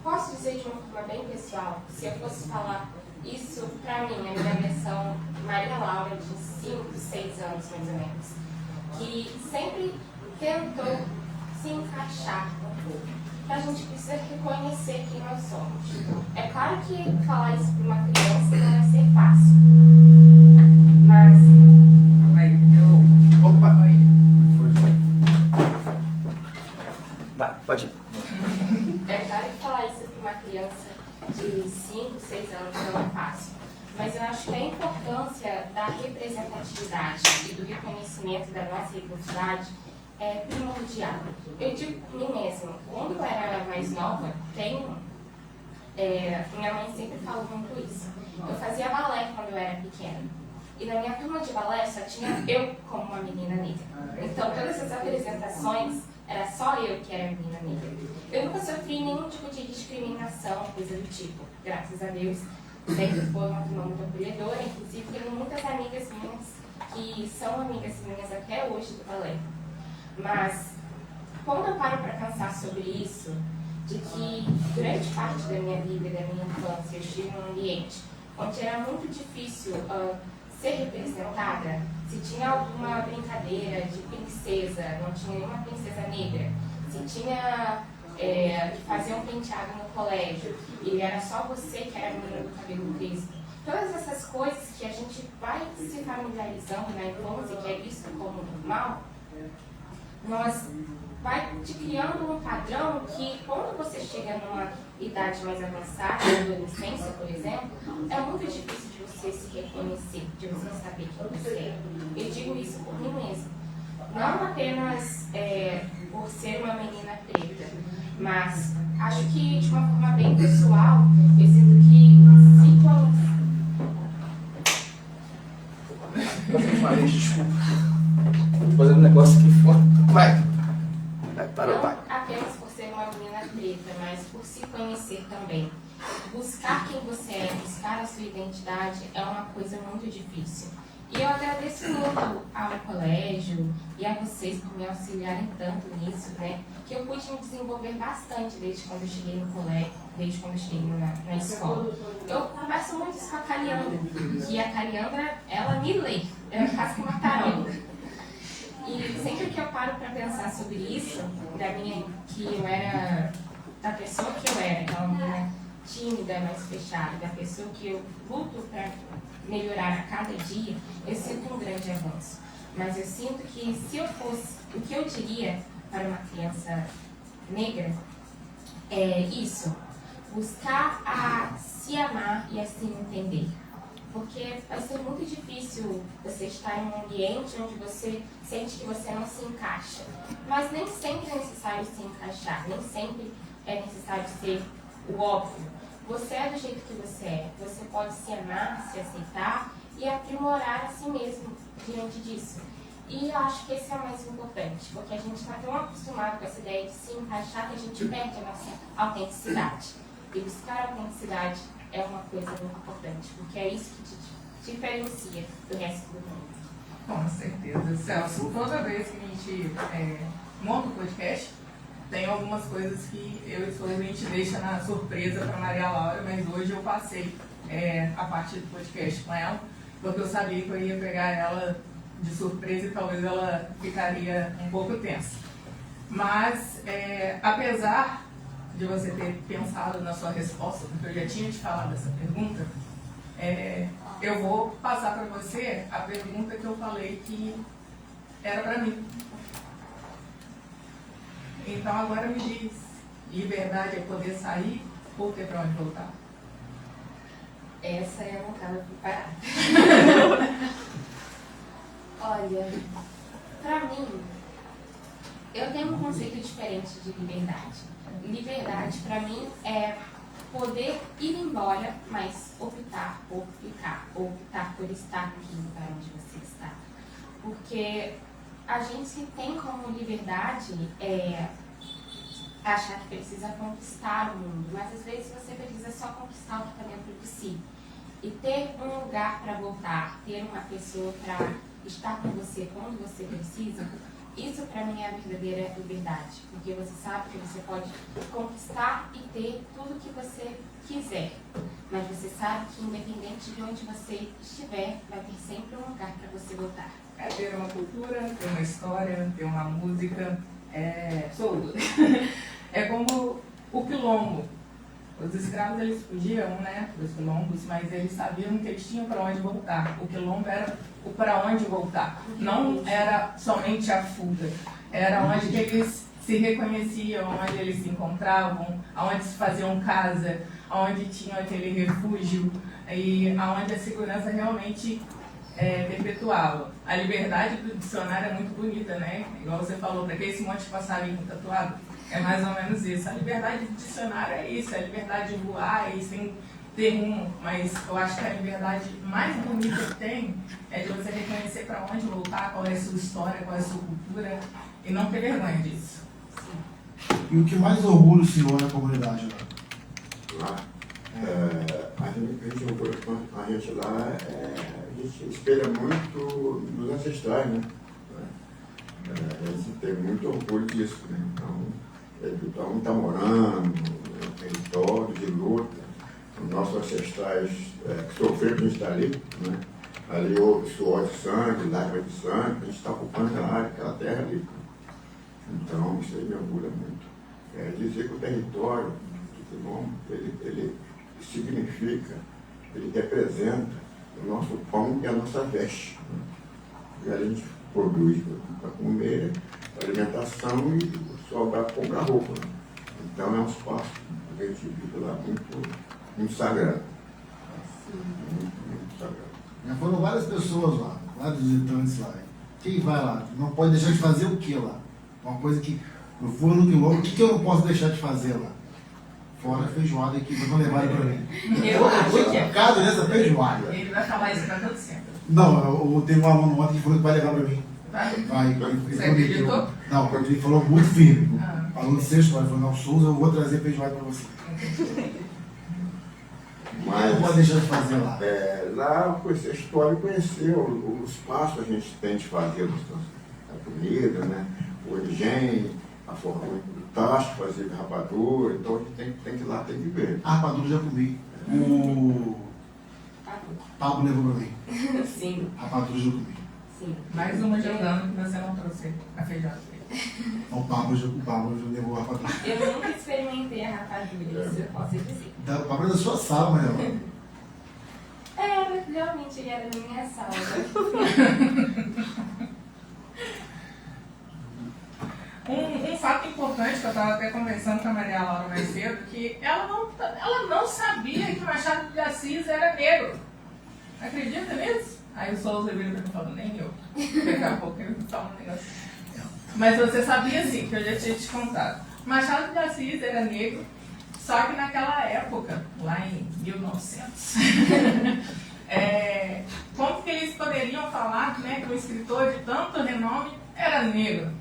posso dizer de uma forma bem pessoal, se eu fosse falar isso pra mim, a minha versão Maria Laura de 5, 6 anos mais ou menos, que sempre tentou se encaixar um pouco. A gente precisa reconhecer quem nós somos. É claro que falar isso para uma criança não vai ser fácil, mas Vai, pode ir. é claro que falar isso para uma criança de 5, 6 anos não é fácil. Mas eu acho que a importância da representatividade e do reconhecimento da nossa identidade é primordial. Eu digo por mim mesma, quando eu era mais nova, minha mãe sempre falou muito isso. Eu fazia balé quando eu era pequena. E na minha turma de balé só tinha eu como uma menina negra. Então todas as apresentações era só eu que era menina negra. Eu nunca sofri nenhum tipo de discriminação, coisa do tipo. Graças a Deus, sempre foi uma turma muito acolhedora. Inclusive tenho muitas amigas minhas que são amigas minhas até hoje do balé. Mas, quando eu paro para pensar sobre isso, de que durante parte da minha vida e da minha infância eu estive num ambiente onde era muito difícil ser representada, se tinha alguma brincadeira de princesa, não tinha nenhuma princesa negra, se tinha que fazer um penteado no colégio e era só você que era a menina do cabelo crespo. Todas essas coisas que a gente vai se familiarizando na infância, que é visto como normal, nós vai te criando um padrão que quando você chega numa idade mais avançada, na adolescência, por exemplo, é muito difícil de você se reconhecer, de você saber quem você é. Eu digo isso por mim mesma. Não apenas por ser uma menina preta, mas acho que de uma forma bem pessoal, eu sinto que Desculpa. Tô fazendo um negócio aqui fora. Vai, parou, pai. Não apenas por ser uma menina preta, mas por se conhecer também. Buscar quem você é, buscar a sua identidade é uma coisa muito difícil. E eu agradeço muito ao colégio e a vocês por me auxiliarem tanto nisso, né? Que eu pude me desenvolver bastante desde quando eu cheguei no colégio, desde quando eu cheguei na escola. Eu converso muito isso com a Caliandra, que a Caliandra, ela me lê, ela faz com uma tarola. E sempre que eu paro para pensar sobre isso, da pessoa que eu era, aquela menina tímida, mais fechada, da pessoa que eu luto para melhorar a cada dia, eu sinto um grande avanço. Mas eu sinto que se eu fosse, o que eu diria para uma criança negra é isso, buscar a se amar e a se entender. Porque vai ser muito difícil você estar em um ambiente onde você sente que você não se encaixa. Mas nem sempre é necessário se encaixar, nem sempre é necessário ser o óbvio. Você é do jeito que você é. Você pode se amar, se aceitar e aprimorar a si mesmo diante disso. E eu acho que esse é o mais importante, porque a gente está tão acostumado com essa ideia de se encaixar que a gente perde a nossa autenticidade. E buscar a autenticidade é uma coisa muito importante, porque é isso que te diferencia do resto do mundo. Com certeza. Celso, toda vez que a gente monta o podcast, tem algumas coisas que eu e sou, a gente deixa na surpresa para Maria Laura, mas hoje eu passei a parte do podcast com ela, porque eu sabia que eu ia pegar ela de surpresa e talvez ela ficaria um pouco tensa. Mas, apesar de você ter pensado na sua resposta, porque eu já tinha te falado essa pergunta, eu vou passar para você a pergunta que eu falei que era para mim. Então agora me diz, liberdade é poder sair ou ter para onde voltar? Essa eu não estava preparada. Olha, para mim, eu tenho um conceito diferente de liberdade. Liberdade, para mim, é poder ir embora, mas optar por ficar, optar por estar aqui para onde você está. Porque a gente tem como liberdade achar que precisa conquistar o mundo, mas às vezes você precisa só conquistar o que está dentro de si. E ter um lugar para voltar, ter uma pessoa para estar com você quando você precisa, Isso para mim é a verdadeira liberdade, porque você sabe que você pode conquistar e ter tudo que você quiser, mas você sabe que independente de onde você estiver, vai ter sempre um lugar para você voltar. É ter uma cultura, ter uma história, ter uma música, tudo. É como o quilombo. Os escravos, eles fugiam, né, dos quilombos, mas eles sabiam que eles tinham para onde voltar. O quilombo era o para onde voltar. Não era somente a fuga. Era onde que eles se reconheciam, onde eles se encontravam, onde se faziam casa, onde tinham aquele refúgio e onde a segurança realmente perpetuava. A liberdade do dicionário é muito bonita, né? Igual você falou, para que esse monte de passarinho tatuado? É mais ou menos isso. A liberdade do dicionário é isso, é a liberdade de voar e sem ter rumo. Mas eu acho que a liberdade mais bonita que tem é de você reconhecer para onde voltar, qual é a sua história, qual é a sua cultura e não ter vergonha disso. E o que mais orgulha o senhor na comunidade lá? A gente lá, a gente espelha muito nos ancestrais, né? A gente tem muito orgulho disso, né? Então está morando no território de luta, os nossos ancestrais que sofreram, a gente está ali, né? Ali houve suor de sangue, lágrimas de sangue, a gente está ocupando aquela área, aquela terra ali. Então, isso aí me orgulha muito. Dizer que o território do quilombo, ele significa, ele representa o nosso pão e a nossa veste. Né? E a gente produz para comer, para alimentação e só para comprar roupa. Né? Então é um espaço que a gente vive lá muito sagrado. Muito sagrado. Já foram várias pessoas lá, vários visitantes lá. Quem vai lá? Não pode deixar de fazer o que lá? Uma coisa que eu for no quilombo, o que eu não posso deixar de fazer lá? Fora a feijoada que vão levar para mim. Eu acho tô que é. tocado nessa feijoada. Ele vai falar isso para todo sempre. Não, eu tenho um aluno ontem que falou que vai levar para mim. Vai. Você acreditou? Não, ele falou muito firme. O aluno de sexto ano falou, não, Souza, eu vou trazer feijoada para você. Mas não pode deixar de fazer lá. Lá, a história conheceu os passos que a gente tem de fazer a comida, né? O origem, a forma do tacho, fazer rapadura, então a gente tem que ir lá, tem que ver. A rapadura já comi. O Pablo levou para mim. Sim. Rapadura já comi. Sim. Mais uma jogando que você não trouxe a feijoada. O Pablo já levou a rapadura. Eu nunca experimentei a rapadura, isso eu posso dizer. O Pablo é da sua sala, Manuela. Realmente ele era da minha sala. Um fato importante que eu estava até conversando com a Maria Laura mais cedo, que ela não sabia que Machado de Assis era negro. Acredita nisso? Aí o Souza Ribeiro está falando, nem eu. Daqui a pouco ele fala um negócio. Mas você sabia sim, que eu já tinha te contado. Machado de Assis era negro, só que naquela época, lá em 1900, como que eles poderiam falar, né, que um escritor de tanto renome era negro?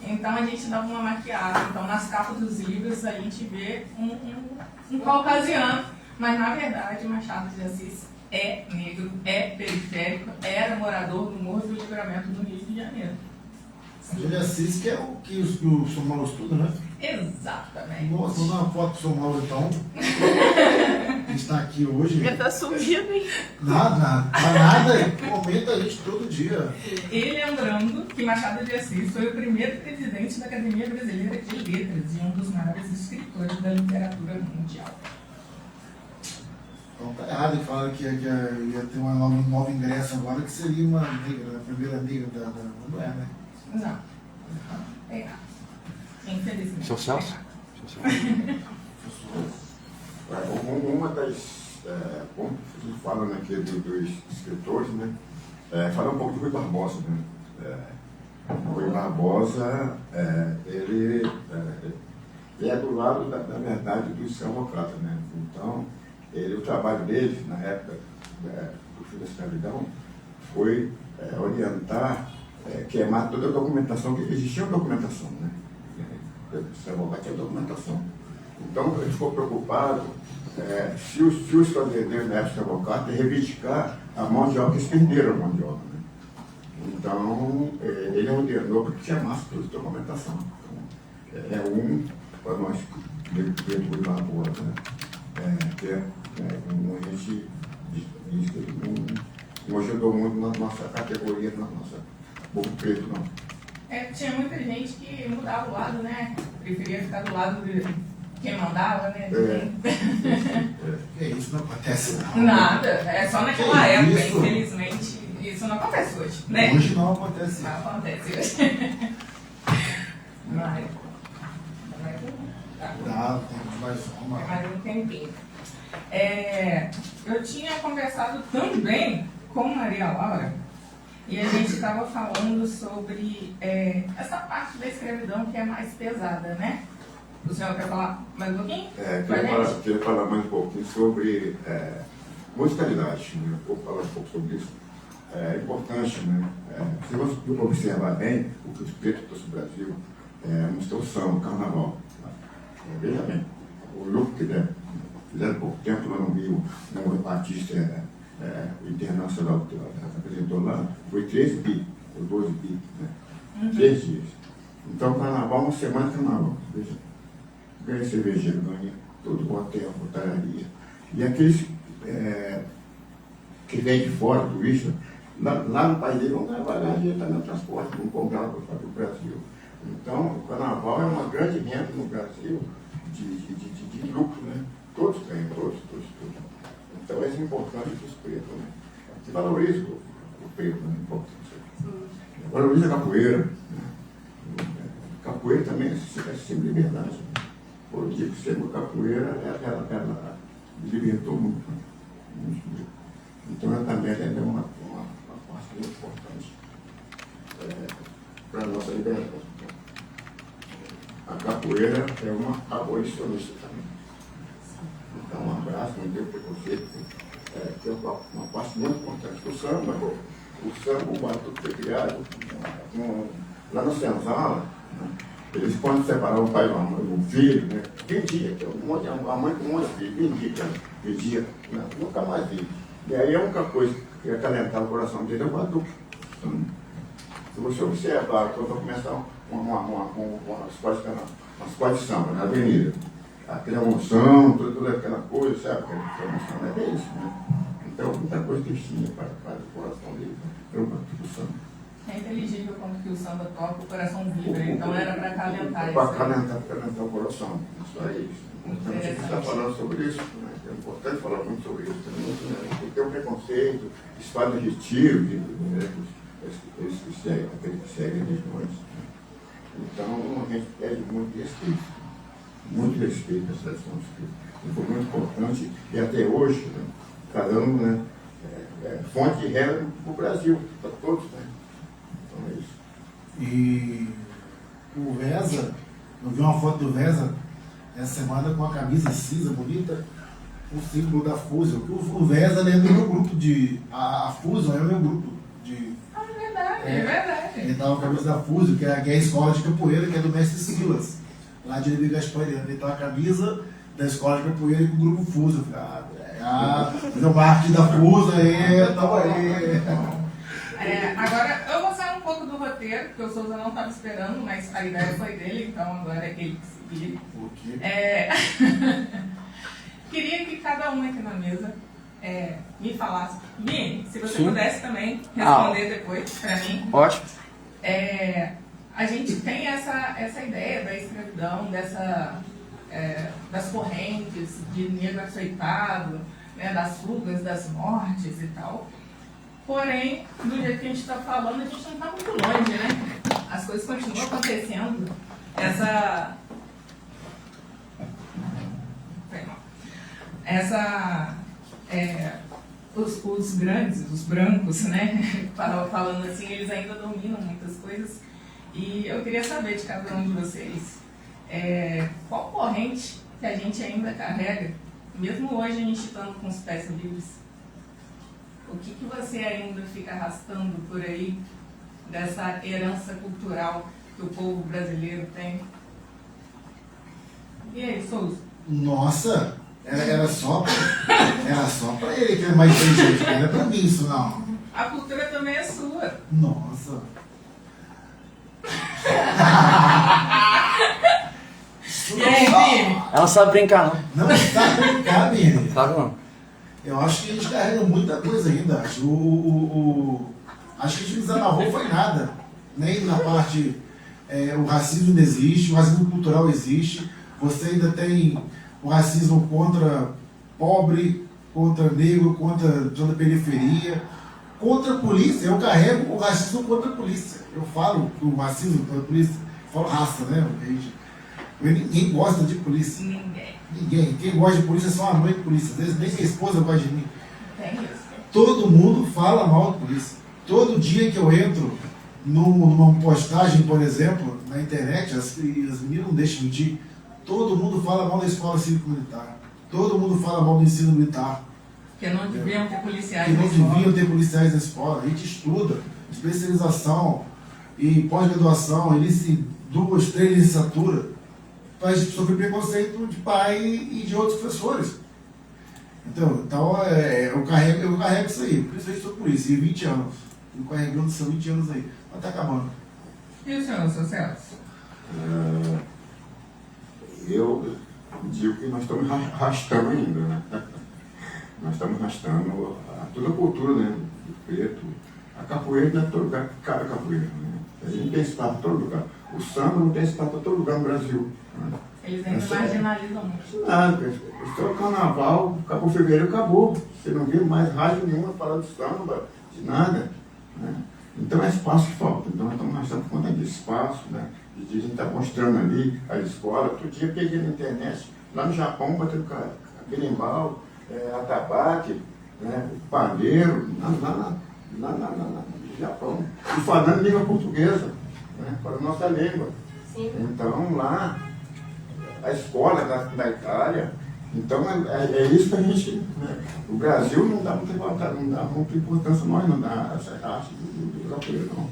Então a gente dava uma maquiada. Então nas capas dos livros a gente vê um caucasiano, mas na verdade Machado de Assis é negro, é periférico, era morador do Morro do Livramento do Rio de Janeiro. Machado de Assis, que é o que o São Paulo estuda, né? Exatamente. Nossa, vou dar uma foto do São Paulo então. A gente está aqui hoje. Ele tá sumido, hein? Nada. Comenta a gente todo dia. E lembrando que Machado de Assis foi o primeiro presidente da Academia Brasileira de Letras e um dos maiores escritores da literatura mundial. Então tá errado que falaram que ia ter um novo ingresso agora, que seria uma negra, a primeira negra da... Não é, né? Não. É errado. Infelizmente. Seu Celso? Uma das pontos que a gente fala aqui dos escritores, né? Falar um pouco do Rui Barbosa, né? O Rui Barbosa, ele é do lado, da verdade, do escravocrata, né? Então, o trabalho dele, na época do fim da escravidão, foi orientar, queimar toda a documentação, que existia uma documentação, né? Tinha documentação. Então, ele ficou preocupado se os fazendeiros da época escravocrata reivindicar a mão de obra, que eles perderam a mão de obra. Né? Então, ele ordenou para que chamasse toda a documentação. Então, para nós contribuir lá agora, né? Como a gente diz que ele não ajudou muito na nossa categoria, na nossa povo preto, não. Tinha muita gente que mudava o lado, né? Preferia ficar do lado de quem mandava, né? Isso não acontece não. Nada, é só naquela época, infelizmente. Isso não acontece hoje, né? Hoje não acontece. Não acontece hoje. Mas... Dá, tem mais uma. Mais um tempinho. Eu tinha conversado também com Maria Laura e a gente estava falando sobre essa parte da escravidão que é mais pesada, né? O senhor quer falar mais um pouquinho? Queria falar mais um pouquinho sobre musicalidade, né? Vou falar um pouco sobre isso. É importante, né? Se você observar bem, o que os pretos do Brasil mostrou o samba, o carnaval. Veja bem, o grupo que fizeram pouco tempo lá no Rio, um artista internacional que apresentou lá, foi 13 bi, ou 12 bi, né? 3 dias. Então, carnaval, uma semana de carnaval. Veja, ganha cervejeiro, ganha todo o hotel, hotelaria. E aqueles que vêm de fora, turista, lá no país dele vão trabalhar, a gente está no transporte, vão comprar para o Brasil. Então, o carnaval é uma grande renda no Brasil de lucro, né? Todos ganham, todos. Então, é importante para os pretos, né? Se valoriza o preto, né? Valoriza a capoeira. Né? Capoeira também é sempre liberdade. Né? Por dia que sempre a capoeira, ela libertou muito. Então, ela também é uma parte muito importante para a nossa liberdade. A capoeira é uma abolicionista também. Então, um abraço, não tem preconceito, que é uma parte muito importante. O samba, o batuque foi criado lá na senzala, né? Eles, quando separaram o pai e o filho, né? Vendia, a mãe com um monte de filho, vendia, né? Nunca mais vi. E aí a única coisa que ia acalentar o coração dele é o batuque. Se você observar, quando vai começar uma escola de samba na avenida, aquela emoção, toda aquela coisa, sabe? Aquela emoção é bem isso, né? Então, muita coisa que tinha para o coração dele, era o batuque do samba. É inteligível como que o samba toca, o coração vibra, então era para acalentar isso. Para acalentar o coração, isso aí. Então, a gente está falando sobre isso, né? É importante falar muito sobre isso, né? Porque tem um preconceito, eles fazem retiro, aqueles que seguem religiões. Então, a gente pede muito respeito à tradição espírita. Foi muito importante e até hoje está dando, né, fonte de renda para o Brasil, para todos. Né? Então é isso. E o Vesa, eu vi uma foto do Vesa essa semana com a camisa cinza bonita, o símbolo da Fusion. O Vesa é do meu grupo a Fusion é o meu grupo de. É verdade. Ele estava com a camisa da Fusion, que é a escola de capoeira, que é do Mestre Silas, lá de Levi Gaspariano. Ele estava com a camisa da escola de capoeira e com o grupo Fusion. Fazer parte da Fusion, tava aí. Agora, eu vou sair um pouco do roteiro, porque o Souza não estava esperando, mas a ideia foi dele, então agora é ele que seguir. Queria que cada um aqui na mesa me falasse. Vini, se você pudesse também responder depois para mim. Ótimo. A gente tem essa ideia da escravidão, das correntes, de negro açoitado, né, das fugas, das mortes e tal. Porém, do jeito que a gente está falando, a gente não está muito longe, né? As coisas continuam acontecendo. Os grandes, os brancos, né? Falando assim, eles ainda dominam muitas coisas. E eu queria saber de cada um de vocês, qual corrente que a gente ainda carrega, mesmo hoje a gente estando com os pés livres? O que você ainda fica arrastando por aí dessa herança cultural que o povo brasileiro tem? E aí, Souza? Nossa, era só para ele que é mais inteligente, não era para mim isso não. A cultura também é sua. Nossa. Ela sabe brincar, não. Não sabe brincar, menino. Sabe não. Eu acho que a gente carrega muita coisa ainda. Acho que a gente não desamarrou foi nada. Nem na parte... o racismo ainda existe, o racismo cultural existe. Você ainda tem o racismo contra pobre, contra negro, contra toda a periferia. Contra a polícia, eu carrego o racismo contra a polícia. Eu falo o racismo contra a polícia, eu falo raça, né? Ninguém gosta de polícia. Ninguém. Quem gosta de polícia é só a mãe de polícia. Às vezes nem minha esposa gosta de mim. Todo mundo fala mal de polícia. Todo dia que eu entro numa postagem, por exemplo, na internet, as meninas não deixam mentir, todo mundo fala mal da escola cívico-militar. Todo mundo fala mal do ensino militar. Que não deviam ter policiais que não na escola. deviam ter policiais na escola. A gente estuda, especialização e pós-graduação, 2, 3 licenciaturas, para a gente sofrer preconceito de pai e de outros professores. Então eu carrego isso aí, principalmente sou polícia, e 20 anos. Eu carregando são 20 anos aí, mas está acabando. E o senhor, seu Celso? Eu digo que nós estamos arrastando ainda, né? Nós estamos arrastando toda a cultura, né, do preto. A capoeira não é todo lugar que cabe a capoeira, né? A gente não tem espaço para todo lugar. O samba não tem espaço para todo lugar no Brasil. Né? Eles ainda marginalizam muito. Nada, o carnaval, acabou fevereiro, acabou. Você não vê mais rádio nenhuma falar de samba, de nada. Né? Então é espaço que falta. Então nós estamos arrastando por conta disso, espaço, né? A gente está mostrando ali a escola. Outro dia peguei na internet, lá no Japão, batendo berimbau, atabaque, né, pandeiro, no Japão, e falando língua portuguesa, né, falando nossa língua. Sim. Então lá, a escola da Itália, então é isso que a gente, né, o Brasil não dá muita importância a nós, não dá essa arte do capoeira, não.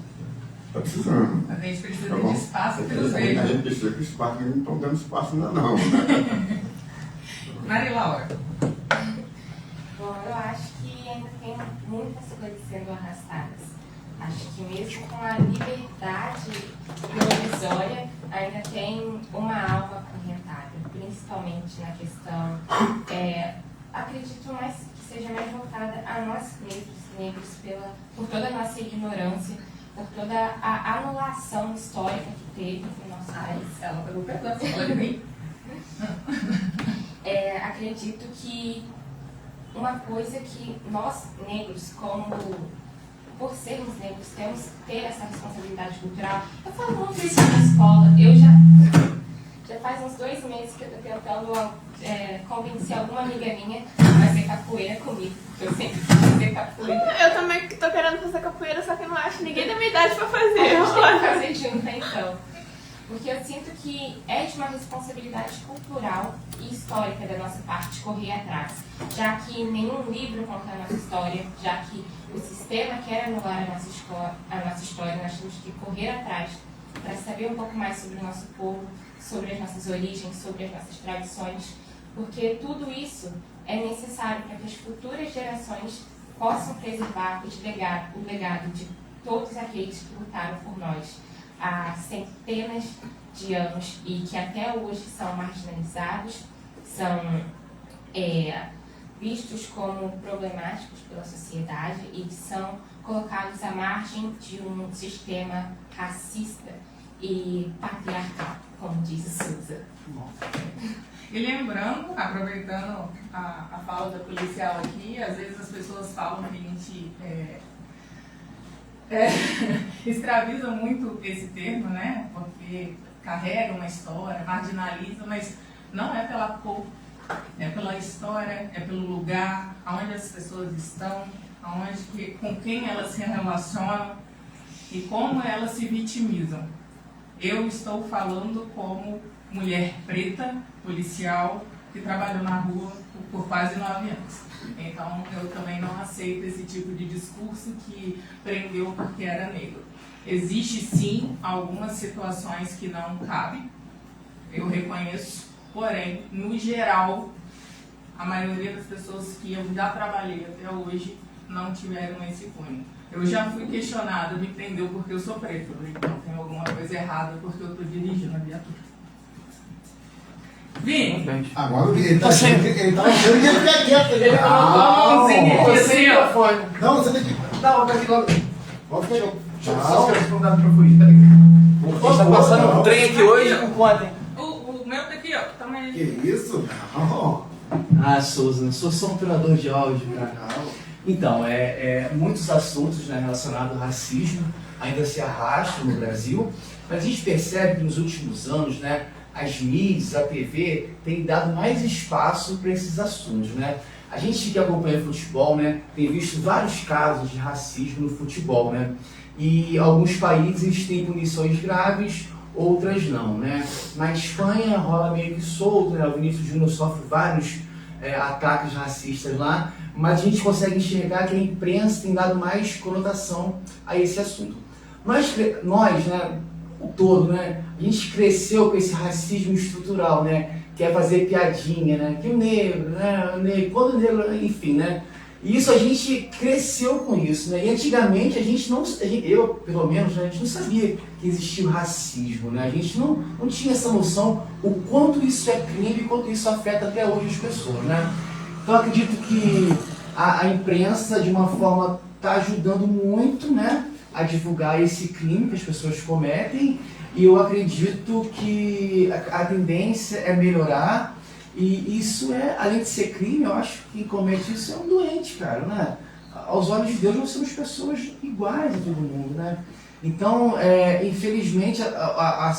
Está precisando. A gente precisa de espaço pelos A verdes. gente precisa de espaço, mas não estão dando espaço ainda não. Né? Maria Laura. Bom, eu acho que ainda tem muitas coisas sendo arrastadas. Acho que mesmo com a liberdade provisória, ainda tem uma alma acorrentada, principalmente na questão, acredito mais que seja mais voltada a nós negros por toda a nossa ignorância, por toda a anulação histórica que teve no nosso país. Ela pegou perdão, você pode vir. Acredito que uma coisa que nós negros, por sermos negros, temos que ter essa responsabilidade cultural. Eu falo muito isso na escola. Eu já faz uns 2 meses que eu estou tentando convencer alguma amiga minha a fazer capoeira comigo, porque eu sempre quis fazer capoeira. Eu também tô querendo fazer capoeira, só que eu não acho ninguém da minha idade pra fazer. A gente tem que fazer junto, então. Porque eu sinto que é de uma responsabilidade cultural e histórica da nossa parte correr atrás, já que nenhum livro conta a nossa história, já que o sistema quer anular a nossa história, nós temos que correr atrás para saber um pouco mais sobre o nosso povo, sobre as nossas origens, sobre as nossas tradições, porque tudo isso é necessário para que as futuras gerações possam preservar o legado de todos aqueles que lutaram por nós há centenas de anos e que até hoje são marginalizados, são vistos como problemáticos pela sociedade e são colocados à margem de um sistema racista e patriarcal, como diz o Souza. E lembrando, aproveitando a fala da policial aqui, às vezes as pessoas falam que a gente extravisa muito esse termo, né? Porque carrega uma história, marginaliza, mas não é pela cor, é pela história, é pelo lugar, aonde as pessoas estão, com quem elas se relacionam e como elas se vitimizam. Eu estou falando como mulher preta, policial, que trabalhou na rua por quase 9 anos. Então, eu também não aceito esse tipo de discurso que prendeu porque era negro. Existe, sim, algumas situações que não cabem, eu reconheço, porém, no geral, a maioria das pessoas que eu já trabalhei até hoje não tiveram esse cunho. Eu já fui questionada, me prendeu porque eu sou preta, então tem alguma coisa errada porque eu estou dirigindo a viatura. Vini. Agora ele tá achando que ele fica quieto. Ele colocou a mãozinha aqui assim, ó. Não, você tem que... Não, tá aqui logo. Pode ficar. Deixa eu só responder pra fugir, tá ligado? A gente tá passando um trem aqui hoje com quanto, hein? O meu tá aqui, ó. Toma aí. Que isso? Não. Ah, Souza, sou só um operador de áudio, cara. Então, muitos assuntos, né, relacionados ao racismo ainda se arrastam no Brasil, mas a gente percebe que nos últimos anos, né, as mídias, a TV, tem dado mais espaço para esses assuntos, né? A gente que acompanha futebol, né, tem visto vários casos de racismo no futebol, né? E alguns países têm punições graves, outras não, né? Na Espanha rola meio que solto, né? O Vinícius Júnior sofre vários ataques racistas lá, mas a gente consegue enxergar que a imprensa tem dado mais conotação a esse assunto. Nós né, o todo, né, a gente cresceu com esse racismo estrutural, né, que é fazer piadinha, né, que o negro, né, quando o negro, enfim, né, e isso a gente cresceu com isso, né, e antigamente eu pelo menos, né, a gente não sabia que existia o racismo, né, a gente não tinha essa noção o quanto isso é crime e quanto isso afeta até hoje as pessoas, né. Então eu acredito que a imprensa, de uma forma, está ajudando muito, né, a divulgar esse crime que as pessoas cometem, e eu acredito que a tendência é melhorar, e isso além de ser crime, eu acho que quem comete isso é um doente, cara, né? Aos olhos de Deus nós somos pessoas iguais a todo mundo, né? Então, infelizmente, a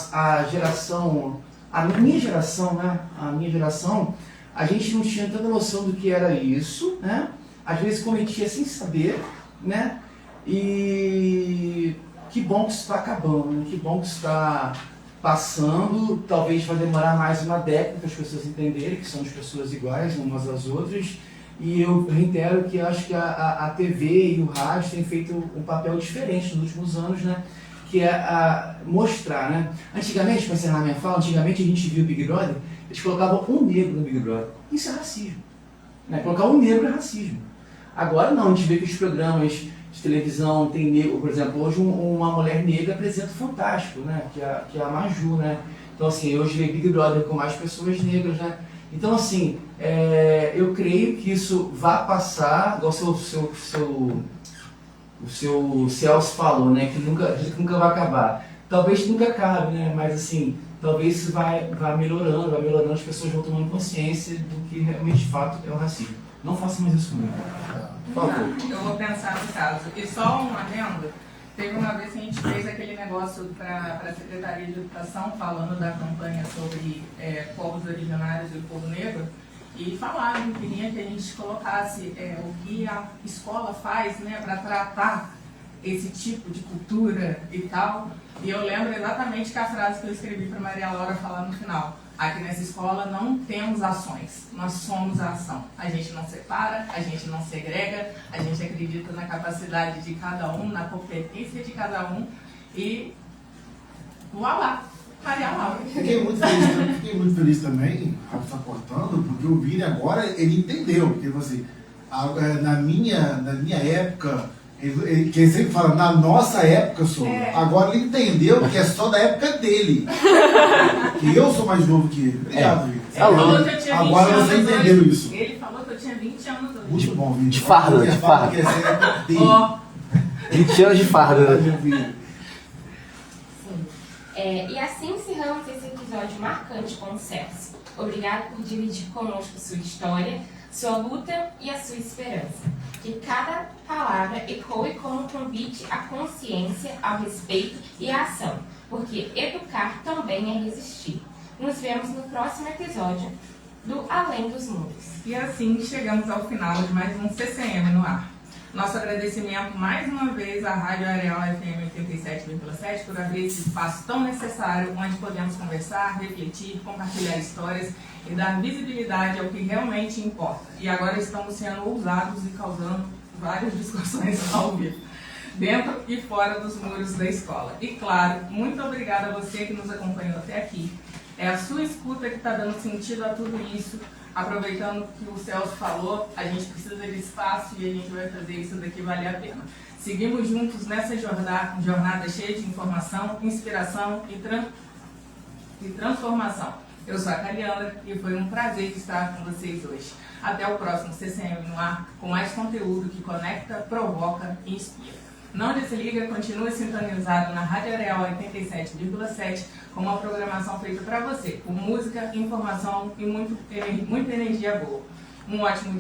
minha geração, a gente não tinha tanta noção do que era isso, né? Às vezes cometia sem saber, né? E que bom que isso está acabando, né? Que bom que isso está passando. Talvez vai demorar mais uma década para as pessoas entenderem que somos pessoas iguais umas às outras. E eu reitero que acho que a TV e o rádio têm feito um papel diferente nos últimos anos, né? Que é mostrar, né? Antigamente, para encerrar minha fala, a gente via o Big Brother, eles colocavam um negro no Big Brother. Isso é racismo, né? Colocar um negro é racismo. Agora não, a gente vê que os programas de televisão tem negro, por exemplo, hoje uma mulher negra apresenta o Fantástico, né? Que é a Maju, né? Então assim, hoje vê Big Brother com mais pessoas negras, né? Então assim, eu creio que isso vai passar, igual o seu Celso falou, né? Que nunca vai acabar. Talvez nunca acabe, né? Mas assim, talvez isso vai melhorando, as pessoas vão tomando consciência do que realmente de fato é o racismo. Não faça mais isso comigo. Por favor. Eu vou pensar no caso. E só um adendo, teve uma vez que a gente fez aquele negócio para a Secretaria de Educação, falando da campanha sobre povos originários e o povo negro, e falaram que queria que a gente colocasse o que a escola faz, né, para tratar esse tipo de cultura e tal. E eu lembro exatamente que a frase que eu escrevi para Maria Laura falar no final: aqui nessa escola não temos ações, nós somos a ação. A gente não separa, a gente não segrega, a gente acredita na capacidade de cada um, na competência de cada um, e voilá, Maria Laura. Fiquei muito feliz também, só cortando, porque o Vini agora, ele entendeu, porque assim, na minha época, ele sempre fala, na nossa época, agora ele entendeu que é só da época dele. Que eu sou mais novo que ele. Obrigado, Vini. Agora você entendeu isso. Ele falou que eu tinha 20 anos hoje. Muito bom, Vini. De farda. 20 anos de farda. E assim encerramos esse episódio marcante com o Celso. Obrigado por dividir conosco sua história, sua luta e a sua esperança. Que cada palavra ecoe como um convite à consciência, ao respeito e à ação, porque educar também é resistir. Nos vemos no próximo episódio do Além dos Muros. E assim chegamos ao final de mais um CCM no ar. Nosso agradecimento mais uma vez à Rádio Areal FM 87,7 por abrir esse espaço tão necessário onde podemos conversar, refletir, compartilhar histórias e dar visibilidade ao que realmente importa. E agora estamos sendo ousados e causando várias discussões ao vivo, dentro e fora dos muros da escola. E claro, muito obrigada a você que nos acompanhou até aqui. É a sua escuta que está dando sentido a tudo isso. Aproveitando o que o Celso falou, a gente precisa de espaço e a gente vai fazer isso daqui valer a pena. Seguimos juntos nessa jornada cheia de informação, inspiração e transformação. Eu sou a Cariandra e foi um prazer estar com vocês hoje. Até o próximo CCM no ar, com mais conteúdo que conecta, provoca e inspira. Não desliga, continue sintonizado na Rádio Areal 87,7 com uma programação feita para você, com música, informação e muita energia boa. Um ótimo